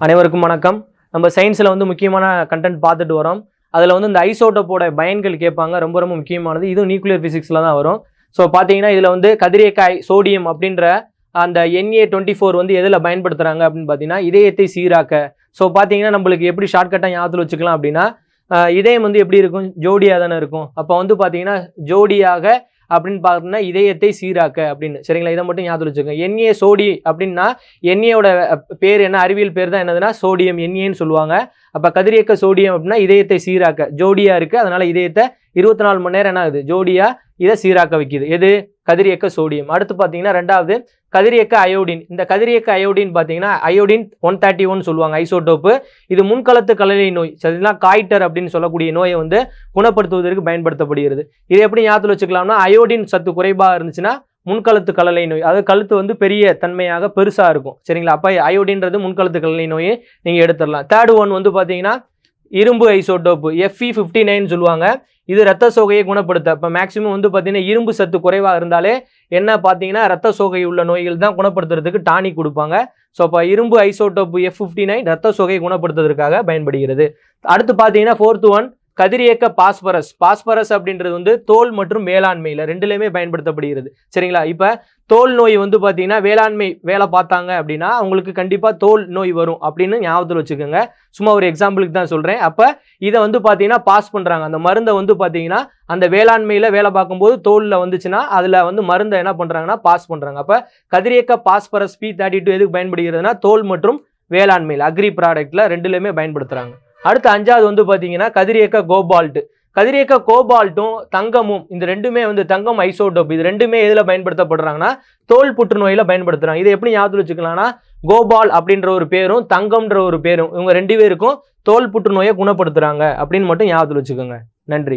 அனைவருக்கும் வணக்கம். நம்ம சயின்ஸில் முக்கியமான கண்டென்ட் பார்த்துட்டு வரோம். அதில் இந்த ஐசோடோப்போட பயன்கள் கேட்பாங்க. ரொம்ப ரொம்ப முக்கியமானது. இதுவும் நியூக்ளியர் ஃபிசிக்ஸில் தான் வரும். ஸோ பார்த்தீங்கன்னா இதில் கதிரியக்க சோடியம் அப்படின்ற அந்த Na24 எதில் பயன்படுத்துகிறாங்க அப்படின்னு பார்த்தீங்கன்னா இதயத்தை சீராக்க. ஸோ பார்த்தீங்கன்னா நம்மளுக்கு எப்படி ஷார்ட்கட்டாக ஞாபகத்தில் வச்சுக்கலாம் அப்படின்னா இதயம் எப்படி இருக்கும், ஜோடியாக தானே இருக்கும். அப்போ பார்த்தீங்கன்னா ஜோடியாக அப்படின்னு பார்த்தீங்கன்னா இதயத்தை சீராக்க அப்படின்னு. சரிங்களா, இதை மட்டும் ஞாபகம் வச்சுக்கோங்க. Na சோடி அப்படின்னா Na பேர் என்ன, அறிவியல் பேர் தான் என்னதுன்னா சோடியம், Naன்னு சொல்லுவாங்க. அப்போ கதிரியக்க சோடியம் அப்படின்னா இதயத்தை சீராக்க, ஜோடியா இருக்கு, அதனால இதயத்தை 24 மணி நேரம் என்ன ஆகுது, ஜோடியா இதை சீராக்க வைக்குது. எது, கதிரியக்க சோடியம். அடுத்து பார்த்தீங்கன்னா ரெண்டாவது கதிரியக்க அயோடின். இந்த கதிரியக்க அயோடின் பார்த்தீங்கன்னா அயோடின் 131 சொல்லுவாங்க ஐசோடோப்பு. இது முன்களத்து கல்லறை நோய், சரிங்களா, காய்டர் அப்படின்னு சொல்லக்கூடிய நோயை குணப்படுத்துவதற்கு பயன்படுத்தப்படுகிறது. இது எப்படி ஞாபகத்தில் வச்சுக்கலாம்னா அயோடின் சத்து குறைபாக இருந்துச்சுன்னா முன்களத்து கல்லறை நோய், அதாவது கழுத்து பெரிய தன்மையாக பெருசாக இருக்கும். சரிங்களா, அப்போ அயோடின்றது முன்களத்து கல்லறை நோயை நீங்கள் எடுத்துடலாம். தேர்ட் ஒன் பார்த்தீங்கன்னா இரும்பு ஐசோடோப்பு Fe59 சொல்லுவாங்க. இது ரத்த சோகையை குணப்படுத்த. இப்போ மேக்சிமம் பார்த்தீங்கன்னா இரும்பு சத்து குறைவாக இருந்தாலே என்ன பார்த்தீங்கன்னா ரத்த சோகை உள்ள நோய்கள் தான் குணப்படுத்துறதுக்கு டானிக் கொடுப்பாங்க. ஸோ அப்போ இரும்பு ஐசோடோப்பு F59 ரத்த சோகையை குணப்படுத்துவதற்காக பயன்படுகிறது. அடுத்து பார்த்தீங்கன்னா ஃபோர்த் ஒன் கதிரியக்க பாஸ்பரஸ். பாஸ்பரஸ் அப்படின்றது தோல் மற்றும் வேளாண்மையில் ரெண்டுலேயுமே பயன்படுத்தப்படுகிறது. சரிங்களா, இப்போ தோல் நோய் பார்த்தீங்கன்னா வேளாண்மை வேலை பார்த்தாங்க அப்படின்னா அவங்களுக்கு கண்டிப்பாக தோல் நோய் வரும் அப்படின்னு ஞாபகத்தில் வச்சுக்கோங்க. சும்மா ஒரு எக்ஸாம்பிளுக்கு தான் சொல்கிறேன். அப்போ இதை பார்த்தீங்கன்னா பாஸ் பண்ணுறாங்க. அந்த மருந்தை பார்த்தீங்கன்னா அந்த வேளாண்மையில் வேலை பார்க்கும்போது தோலில் வந்துச்சுன்னா அதில் மருந்தை என்ன பண்ணுறாங்கன்னா பாஸ் பண்ணுறாங்க. அப்போ கதிரியக்க பாஸ்பரஸ் P32 எதுக்கு பயன்படுகிறதுனா தோல் மற்றும் வேளாண்மையில் அக்ரி ப்ராடக்டில் ரெண்டுலேயுமே பயன்படுத்துகிறாங்க. அடுத்து அஞ்சாவது பார்த்தீங்கன்னா கதிரியக்க கோபால்ட். கதிரியக்க கோபால்ட்டும் தங்கமும், இந்த ரெண்டுமே தங்கம் ஐசோடோப், இது ரெண்டுமே எதில் பயன்படுத்தப்படுறாங்கன்னா தோல் புற்றுநோயில் பயன்படுத்துகிறாங்க. இதை எப்படி ஞாபகம் வச்சுக்கலாம்னா கோபால் அப்படின்ற ஒரு பேரும் தங்கம்ன்ற ஒரு பேரும், இவங்க ரெண்டு பேருக்கும் தோல் புற்றுநோயை குணப்படுத்துகிறாங்க அப்படின்னு மட்டும் ஞாபகத்தில் வச்சுக்கோங்க. நன்றி.